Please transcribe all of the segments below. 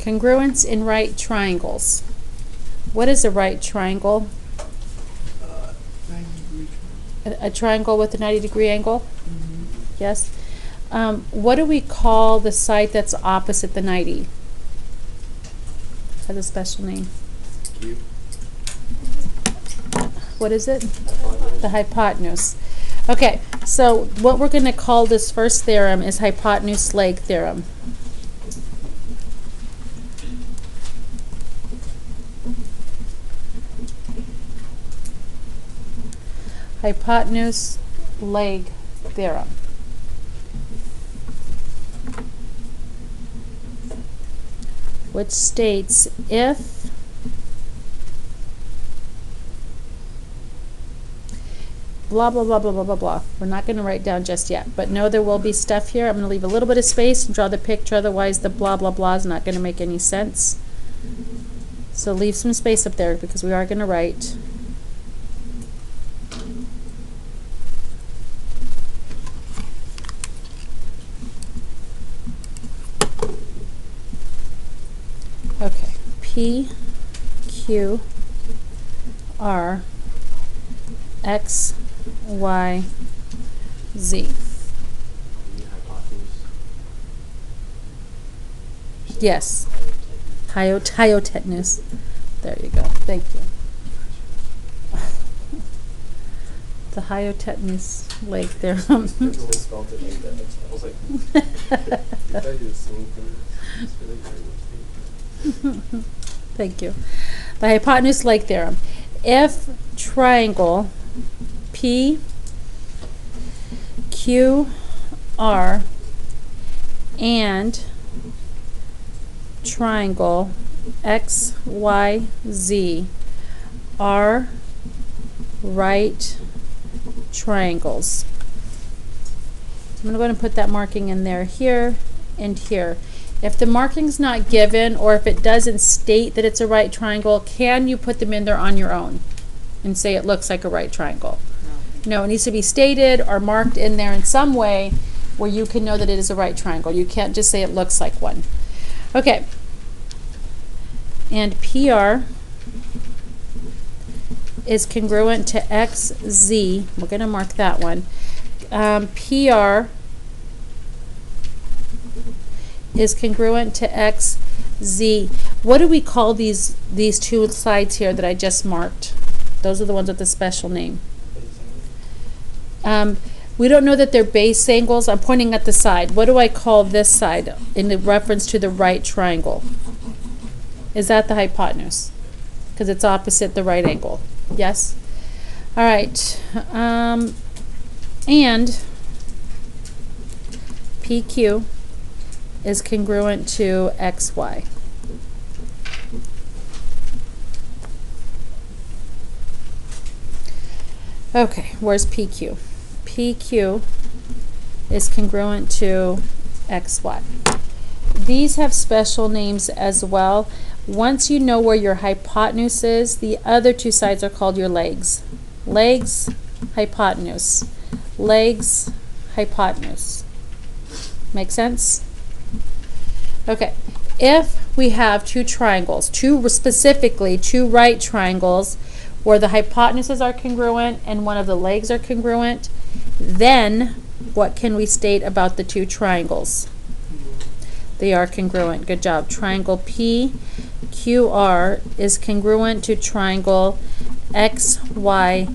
Congruence in right triangles. What is a right triangle? 90-degree A triangle with a 90-degree angle? triangle. Yes. What do we call the side that's opposite the 90? Has a special name. Cube. What is it? Hypotenuse. The hypotenuse. Okay, so what we're going to call this first theorem is hypotenuse-Leg theorem. Hypotenuse-Leg theorem. Which states if blah, blah, blah, blah, blah, blah, blah. We're not going to write down just yet, but know there will be stuff here. I'm going to leave a little bit of space and draw the picture, otherwise the blah, blah, blah is not going to make any sense. So leave some space up there because we are going to write. Okay, P, Q, R, X, Y, Z. The hypotenuse. Yes. Hypotenuse. There you go. Thank you. The hypotenuse leg theorem. They spelled it like that. I was like, you guys do the same thing. It's really very Thank you. The hypotenuse leg theorem. If triangle P, Q, R, and triangle X, Y, Z are right triangles. I'm going to go ahead and put that marking in there, here and here. If the marking's not given, or if it doesn't state that it's a right triangle, can you put them in there on your own and say it looks like a right triangle? No, it needs to be stated or marked in there in some way where you can know that it is a right triangle. You can't just say it looks like one. Okay. And PR is congruent to XZ. We're going to mark that one. PR is congruent to XZ. What do we call these two sides here that I just marked? Those are the ones with the special name. We don't know that they're base angles. I'm pointing at the side. What do I call this side in the reference to the right triangle? Is that the hypotenuse? Because it's opposite the right angle. Yes? All right. And PQ is congruent to XY. Okay, where's PQ? PQ is congruent to XY. These have special names as well. Once you know where your hypotenuse is, the other two sides are called your legs. Legs, hypotenuse. Legs, hypotenuse. Make sense? Okay. If we have two triangles, specifically two right triangles, where the hypotenuses are congruent and one of the legs are congruent, then what can we state about the two triangles? They are congruent. Good job. Triangle PQR is congruent to triangle XYZ.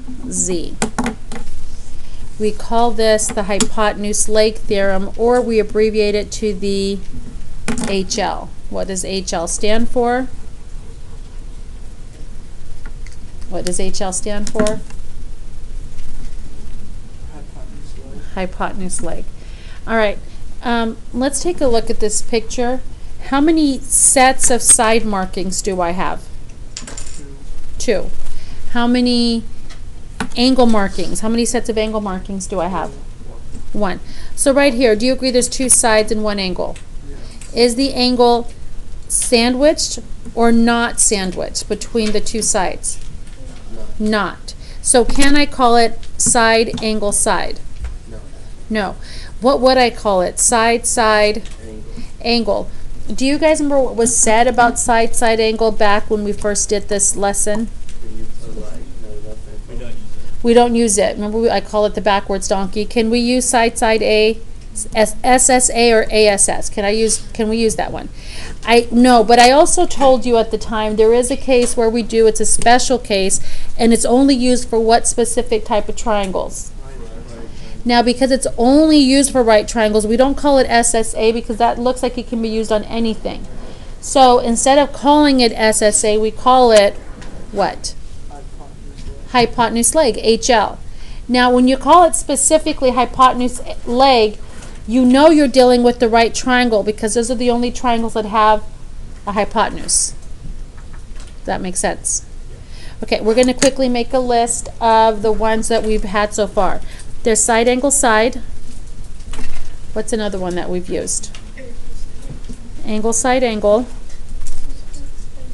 We call this the hypotenuse-leg theorem, or we abbreviate it to the HL. What does HL stand for? What does HL stand for? Hypotenuse leg. Hypotenuse leg. All right. Let's take a look at this picture. How many sets of side markings do I have? Two. How many angle markings? How many sets of angle markings do I have? One. So right here, do you agree there's two sides and one angle? Yes. Is the angle sandwiched or not sandwiched between the two sides? Not. So can I call it side, angle, side? No. No. What would I call it? Side, side, Angle. angle. Do you guys remember what was said about side angle back when we first did this lesson? Can you put like, no, nothing? We don't use it. We don't use it. Remember, I call it the backwards donkey. Can we use side A, SSA or ASS? Can we use that one? No, but I also told you at the time there is a case where we do. It's a special case, and it's only used for what specific type of triangles? Now, because it's only used for right triangles, we don't call it SSA because that looks like it can be used on anything. So instead of calling it SSA, we call it what? Hypotenuse leg, HL. Now, when you call it specifically hypotenuse leg, you know you're dealing with the right triangle because those are the only triangles that have a hypotenuse. Does that make sense? Okay, we're going to quickly make a list of the ones that we've had so far. There's side angle side. What's another one that we've used? Angle side angle.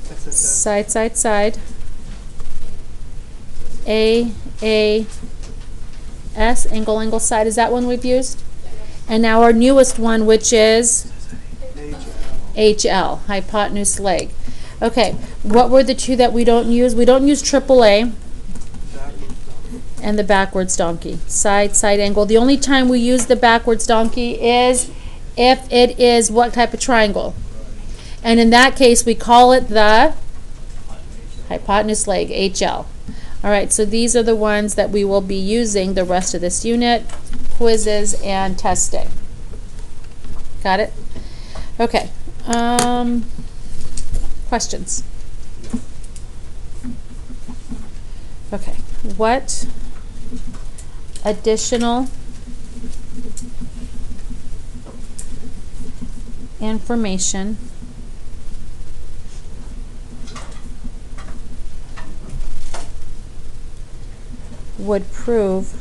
Side side side. S, angle side. Is that one we've used? And now our newest one, which is HL, hypotenuse leg. Okay, what were the two that we don't use? We don't use AAA and the backwards donkey. Side angle. The only time we use the backwards donkey is if it is what type of triangle? And in that case, we call it the hypotenuse leg, HL. All right, so these are the ones that we will be using the rest of this unit, quizzes, and testing. Got it? Okay. Questions? Okay. What additional information would prove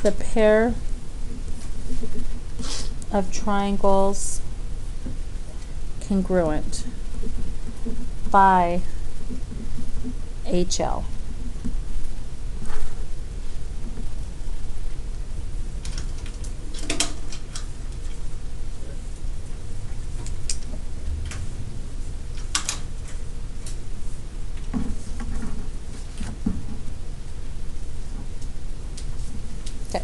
the pair of triangles congruent by HL? Okay.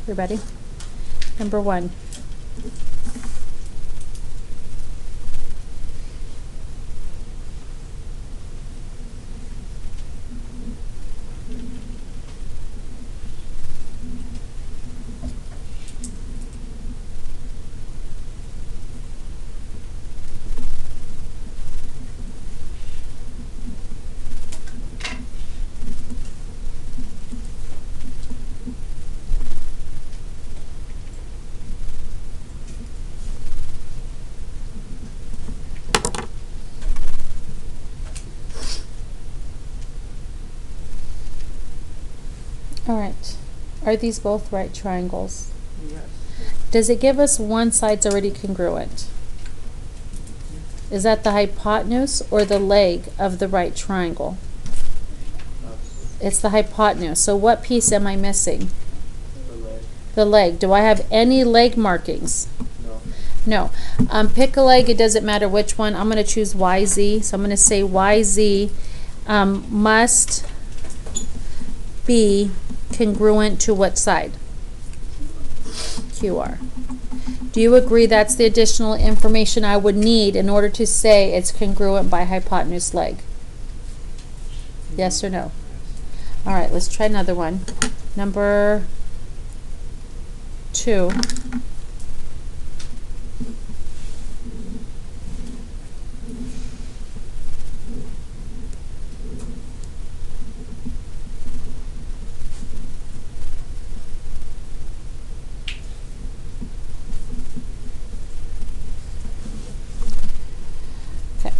You ready? Number 1. All right. Are these both right triangles? Yes. Does it give us one side's already congruent? Is that the hypotenuse or the leg of the right triangle? It's the hypotenuse. So what piece am I missing? The leg. The leg. Do I have any leg markings? No. No. Pick a leg. It doesn't matter which one. I'm going to choose YZ. So I'm going to say YZ must be congruent to what side? QR. Do you agree that's the additional information I would need in order to say it's congruent by hypotenuse leg? Yes or no? All right, let's try another one. Number 2. Okay.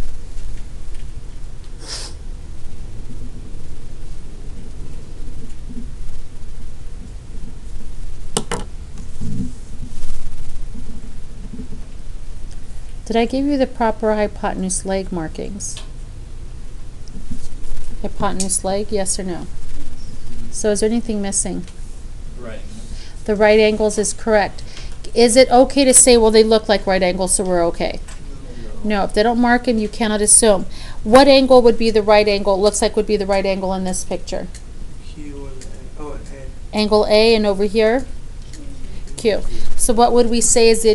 Did I give you the proper hypotenuse leg markings? Hypotenuse leg, yes or no? So is there anything missing? Right. The right angles is correct. Is it okay to say, well, they look like right angles, so we're okay? No, if they don't mark them, you cannot assume. What angle would be the right angle? It looks like would be the right angle in this picture. Q and A. Oh, and A. Angle A, and over here, Q. So what would we say is the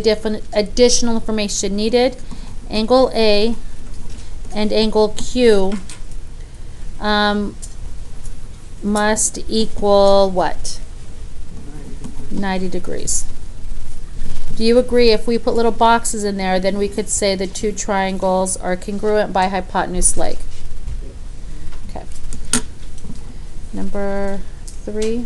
additional information needed? Angle A and angle Q must equal what? 90 degrees. Do you agree if we put little boxes in there, then we could say the two triangles are congruent by hypotenuse leg? Okay. Number 3.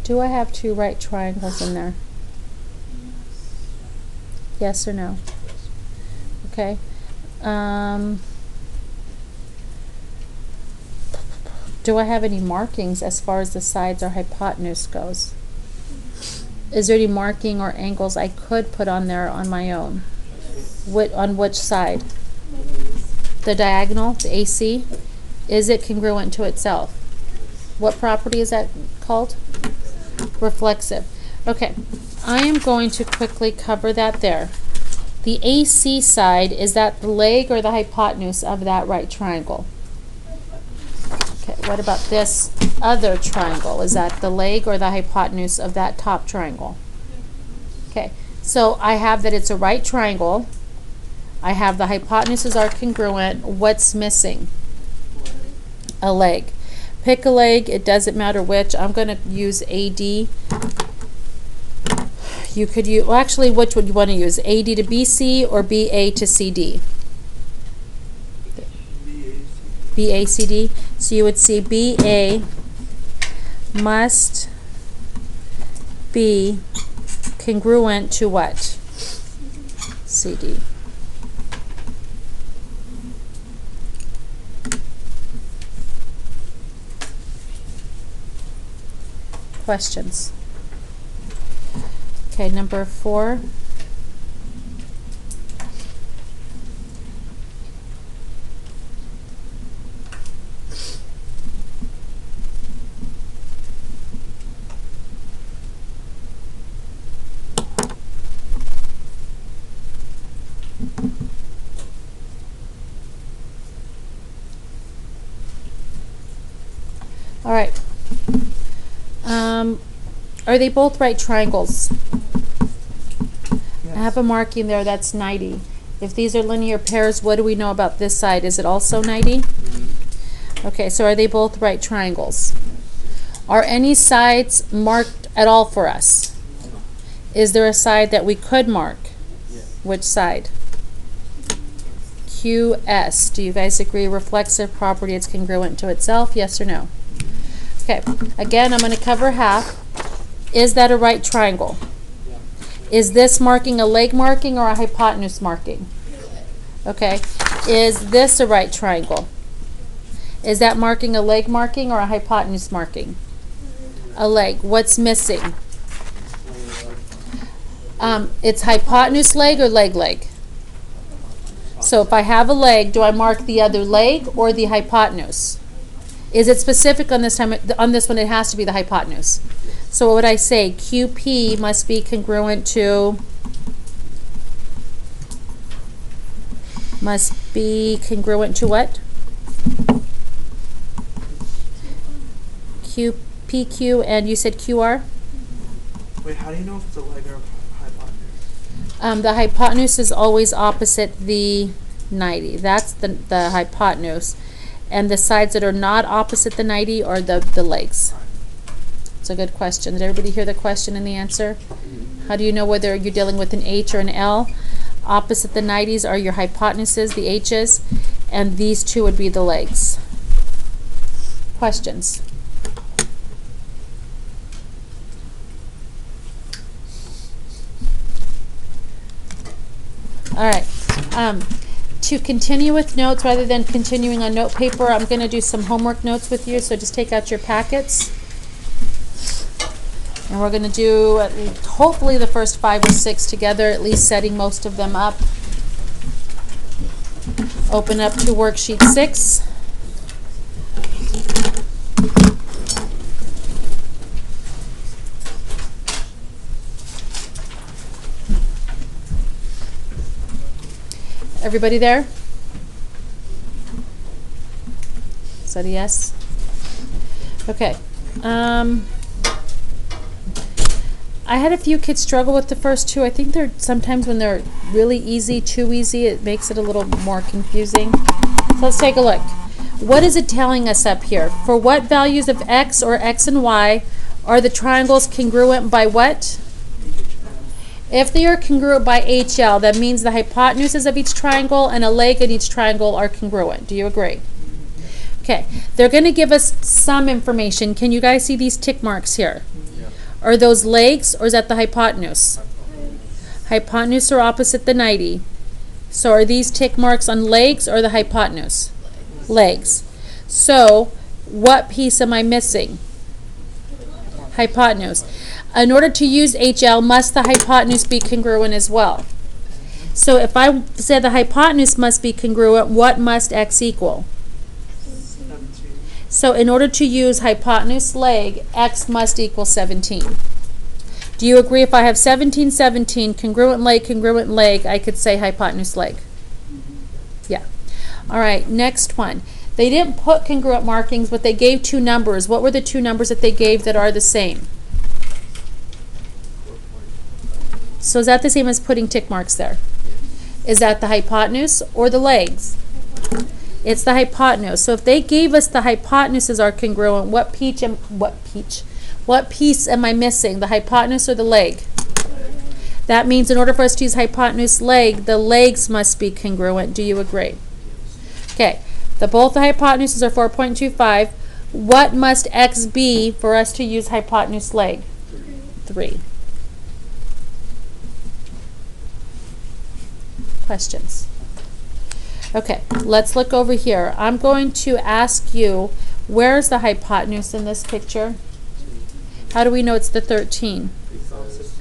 Do I have two right triangles in there? Yes or no? Okay. Do I have any markings as far as the sides or hypotenuse goes? Is there any marking or angles I could put on there on my own? On which side? The diagonal, the AC? Is it congruent to itself? What property is that called? Reflexive. Okay, I am going to quickly cover that there. The AC side, is that the leg or the hypotenuse of that right triangle? Okay, what about this other triangle? Is that the leg or the hypotenuse of that top triangle? Okay, so I have that it's a right triangle. I have the hypotenuses are congruent. What's missing? A leg. Pick a leg, it doesn't matter which. I'm going to use AD. You could use, well, actually, which would you want to use? AD to BC or BA to CD? BACD. So you would see BA must be congruent to what? CD. Questions? Okay, number 4. All right. Are they both right triangles? Yes. I have a marking there, that's 90. If these are linear pairs, what do we know about this side? Is it also 90? Okay, so are they both right triangles? Are any sides marked at all for us? Is there a side that we could mark? Yes. Which side? QS. Do you guys agree? Reflexive property, it's congruent to itself, yes or no? Okay, again, I'm going to cover half. Is that a right triangle? Yeah. Is this marking a leg marking or a hypotenuse marking? Okay. Is this a right triangle? Is that marking a leg marking or a hypotenuse marking? A leg. What's missing? It's hypotenuse leg or leg leg? So if I have a leg, do I mark the other leg or the hypotenuse? Is it specific on this time? On this one, it has to be the hypotenuse. So what would I say? QP must be congruent to, what? PQ, and you said QR? Wait, how do you know if it's a leg or a hypotenuse? The hypotenuse is always opposite the 90. That's the hypotenuse. And the sides that are not opposite the 90 are the legs. It's a good question. Did everybody hear the question and the answer? How do you know whether you're dealing with an H or an L? Opposite the 90s are your hypotenuses, the H's, and these two would be the legs. Questions? All right. To continue with notes rather than continuing on note paper, I'm going to do some homework notes with you, so just take out your packets. And we're going to do hopefully the first 5 or 6 together, at least setting most of them up. Open up to worksheet 6. Everybody there? Is that a yes? Okay. I had a few kids struggle with the first 2. I think they're sometimes when they're really easy, too easy, it makes it a little more confusing. So let's take a look. What is it telling us up here? For what values of x or x and y are the triangles congruent by what? If they are congruent by HL, that means the hypotenuses of each triangle and a leg in each triangle are congruent. Do you agree? Okay. They're going to give us some information. Can you guys see these tick marks here? Yeah. Are those legs or is that the hypotenuse? Hypotenuse are opposite the 90. So are these tick marks on legs or the hypotenuse? Legs. So what piece am I missing? Hypotenuse. In order to use HL, must the hypotenuse be congruent as well? So if I say the hypotenuse must be congruent, what must x equal? 17. So in order to use hypotenuse leg, x must equal 17. Do you agree if I have 17, 17, congruent leg, I could say hypotenuse leg? Yeah. All right, next one. They didn't put congruent markings, but they gave 2 numbers. What were the 2 numbers that they gave that are the same? So is that the same as putting tick marks there? Is that the hypotenuse or the legs? It's the hypotenuse. So if they gave us the hypotenuses are congruent, what piece am I missing? The hypotenuse or the leg? That means in order for us to use hypotenuse leg, the legs must be congruent. Do you agree? Okay. Both the hypotenuses are 4.25. What must x be for us to use hypotenuse leg? 3. Questions? Okay, let's look over here. I'm going to ask you, where's the hypotenuse in this picture? How do we know it's the 13? Because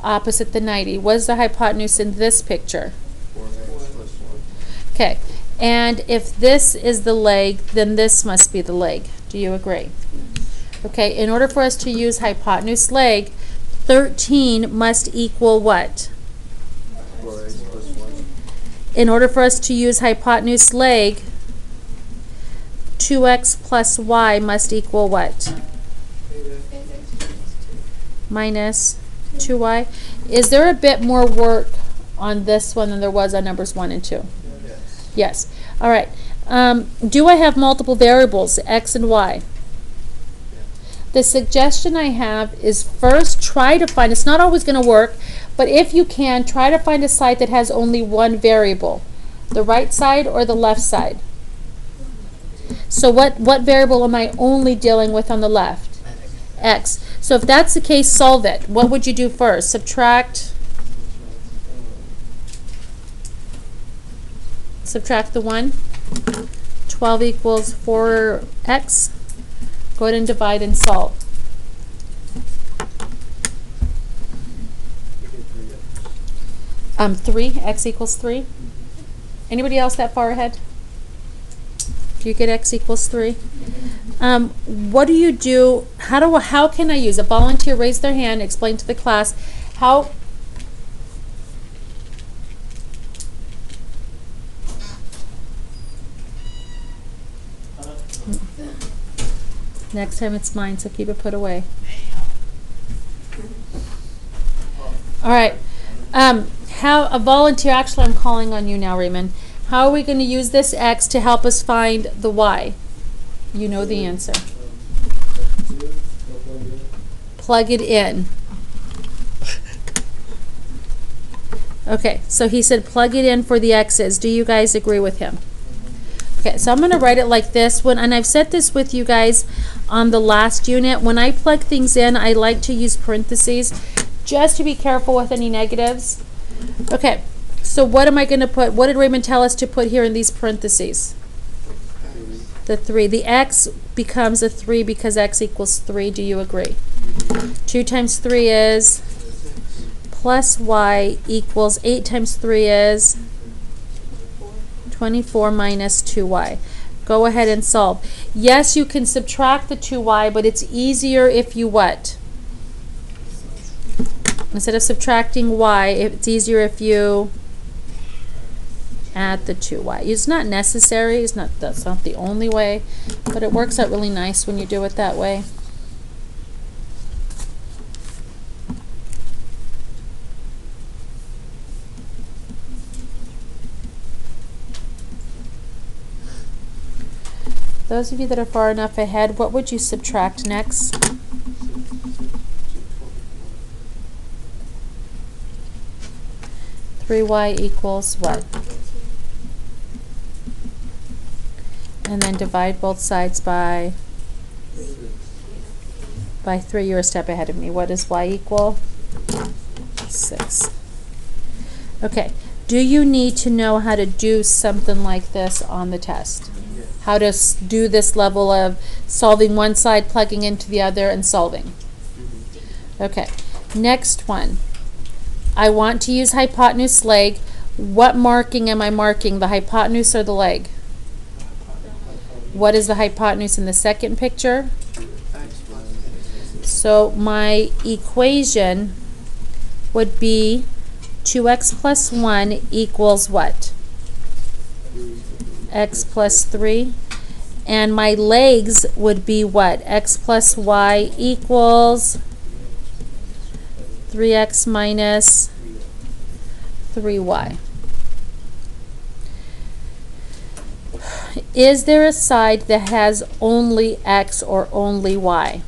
Opposite the 90. What is the hypotenuse in this picture? 4x plus 1. Okay, and if this is the leg, then this must be the leg. Do you agree? Okay, in order for us to use hypotenuse leg, 13 must equal what? 4x plus 1. In order for us to use hypotenuse leg, 2x plus y must equal what? Minus 2y. Is there a bit more work on this one than there was on numbers 1 and 2? Yes. Yes. All right. Do I have multiple variables, x and y? The suggestion I have is first try to find, it's not always going to work, but if you can, try to find a side that has only one variable, the right side or the left side. So what variable am I only dealing with on the left? X. So if that's the case, solve it. What would you do first? Subtract the 1. 12 equals 4x. Go ahead and divide and solve. We get 3x. 3, x equals 3. Anybody else that far ahead? Do you get x equals 3? What do you do? How can I use a volunteer? Raise their hand. Explain to the class how. Next time it's mine, so keep it put away. All right. How a volunteer? Actually, I'm calling on you now, Raymond. How are we going to use this x to help us find the y? You know the answer. Plug it in. Okay, so he said plug it in for the x's. Do you guys agree with him? Okay, so I'm going to write it like this. And I've said this with you guys on the last unit. When I plug things in, I like to use parentheses just to be careful with any negatives. Okay, So what am I going to put? What did Raymond tell us to put here in these parentheses? The 3. The x becomes a 3 because x equals 3. Do you agree? 2 times 3 is plus y equals 8 times 3 is 24 minus 2y. Go ahead and solve. Yes, you can subtract the 2y, but it's easier if you what? Instead of subtracting y, it's easier if you add the 2y. It's not necessary. That's not the only way, but it works out really nice when you do it that way. Those of you that are far enough ahead, what would you subtract next? 3y equals what? And then divide both sides by 3. You're a step ahead of me. What does y equal? 6. Okay. Do you need to know how to do something like this on the test? How to do this level of solving one side, plugging into the other, and solving? Okay. Next one. I want to use hypotenuse leg. What marking am I marking? The hypotenuse or the leg? What is the hypotenuse in the second picture? So my equation would be 2x plus 1 equals what? X plus 3. And my legs would be what? X plus y equals 3x minus 3y. Is there a side that has only x or only y?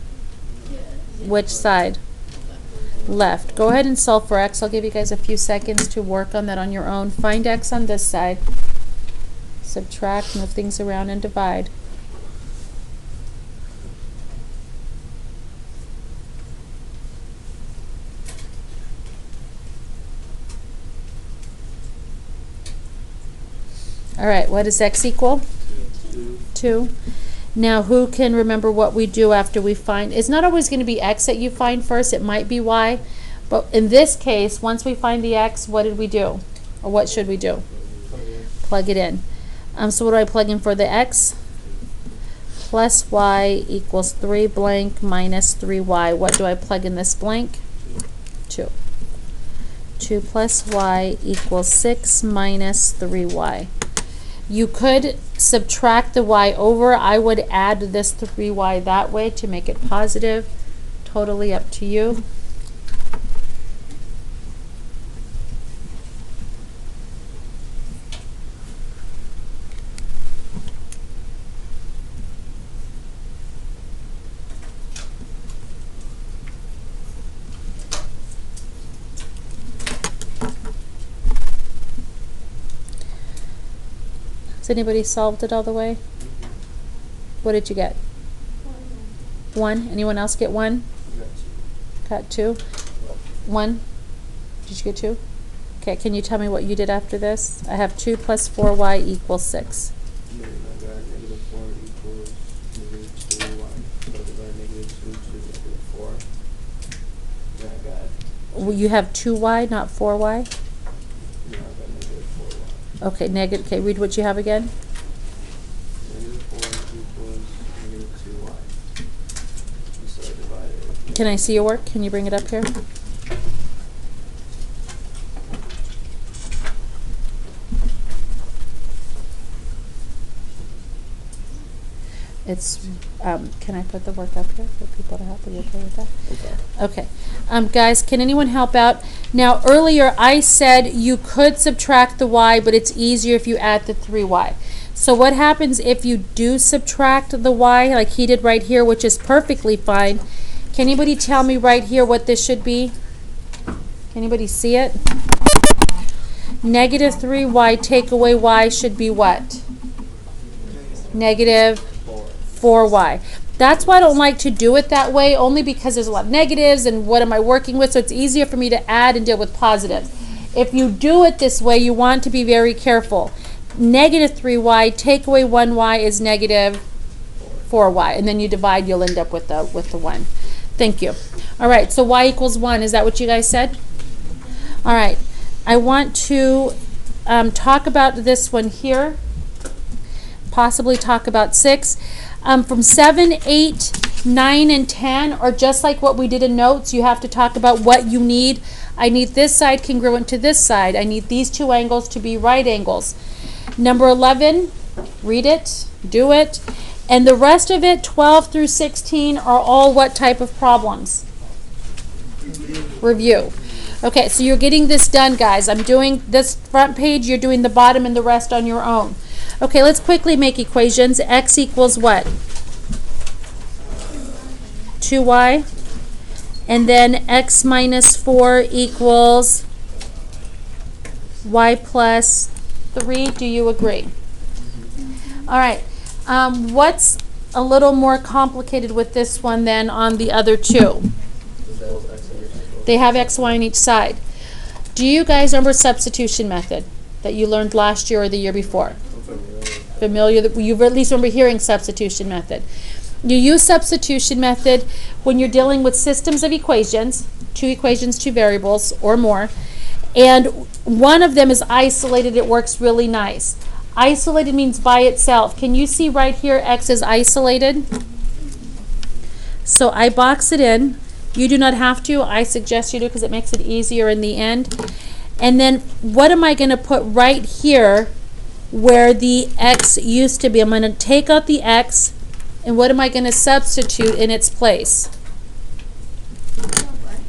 Which side? Left. Go ahead and solve for x. I'll give you guys a few seconds to work on that on your own. Find x on this side. Subtract, move things around, and divide. All right, what does x equal? 2. Now, who can remember what we do after we find? It's not always going to be x that you find first. It might be y. But in this case, once we find the x, what did we do? Or what should we do? Plug it in. So what do I plug in for the x? Plus y equals 3 blank minus 3y. What do I plug in this blank? 2. 2 plus y equals 6 minus 3y. You could subtract the y over. I would add this 3y that way to make it positive. Totally up to you. Has anybody solved it all the way? What did you get? 1. Anyone else get 1? Got 2. 1. Did you get 2? Okay, can you tell me what you did after this? I have 2 plus 4y equals 6. I got negative 4 equals negative 2y. So divide negative 2 to negative 4. Then I got... Well, you have 2y, not 4y? Yeah, I got negative 4y. Okay, negative. Okay, read what you have again. Negative 4 equals negative 2y. So I divided... Can I see your work? Can you bring it up here? It's, can I put the work up here for people to help? Are you okay with that? Okay. Okay. Guys, can anyone help out? Now, earlier I said you could subtract the y, but it's easier if you add the 3y. So what happens if you do subtract the y, like he did right here, which is perfectly fine? Can anybody tell me right here what this should be? Can anybody see it? Negative 3y take away y should be what? Negative 4y. That's why I don't like to do it that way, only because there's a lot of negatives and what am I working with, so it's easier for me to add and deal with positives. If you do it this way, you want to be very careful. Negative 3y, take away 1y is negative 4y, and then you divide, you'll end up with the 1. Thank you. All right, so y equals 1. Is that what you guys said? All right. I want to talk about this one here. Possibly talk about 6. From 7, 8, 9, and 10, or just like what we did in notes, you have to talk about what you need. I need this side congruent to this side. I need these two angles to be right angles. Number 11, read it, do it. And the rest of it, 12 through 16, are all what type of problems? Review. Okay, so you're getting this done, guys. I'm doing this front page, you're doing the bottom and the rest on your own. Okay, let's quickly make equations. X equals what? 2y. And then x minus 4 equals y plus 3. Do you agree? All right. What's a little more complicated with this one than on the other two? They have x, y on each side. Do you guys remember substitution method that you learned last year or the year before? Familiar? You at least remember hearing substitution method. You use substitution method when you're dealing with systems of equations, 2 equations, 2 variables, or more, and one of them is isolated. It works really nice. Isolated means by itself. Can you see right here x is isolated? So I box it in. You do not have to. I suggest you do because it makes it easier in the end. And then what am I going to put right here where the x used to be? I'm going to take out the x, and what am I going to substitute in its place?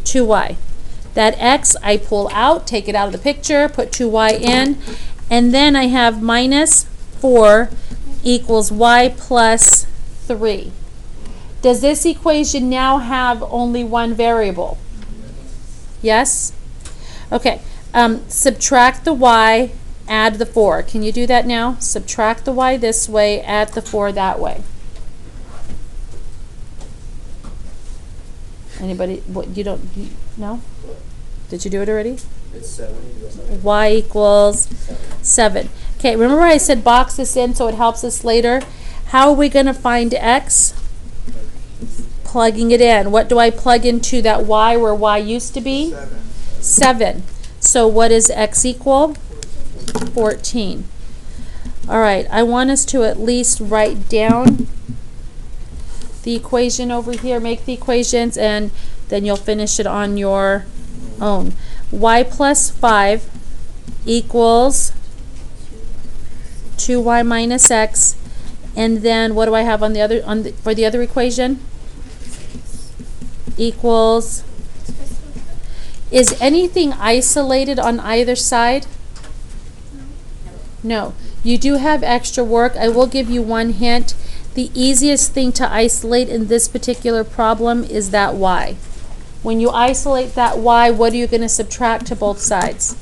2y. That x I pull out, take it out of the picture, put 2y in, and then I have minus 4 equals y plus 3. Does this equation now have only one variable? Yes? Okay. Subtract the y, add the 4. Can you do that now? Subtract the y this way, add the 4 that way. Anybody? What, you don't? No? Did you do it already? It's 7. Y equals 7. Okay, remember I said box this in so it helps us later. How are we going to find x? Plugging it in. What do I plug into that y where y used to be? 7. So what is x equal? 14. All right, I want us to at least write down the equation over here, make the equations, and then you'll finish it on your own. Y plus 5 equals 2y minus x, and then what do I have on the other for the other equation? Equals. Is anything isolated on either side? No. You do have extra work. I will give you one hint. The easiest thing to isolate in this particular problem is that y. When you isolate that y, what are you going to subtract to both sides?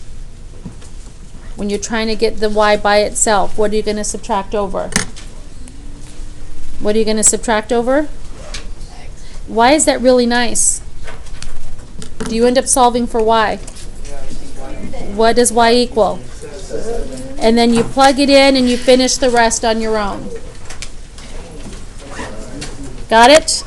When you're trying to get the y by itself, what are you going to subtract over? What are you going to subtract over? Why is that really nice? Do you end up solving for y? What does y equal? And then you plug it in and you finish the rest on your own. Got it?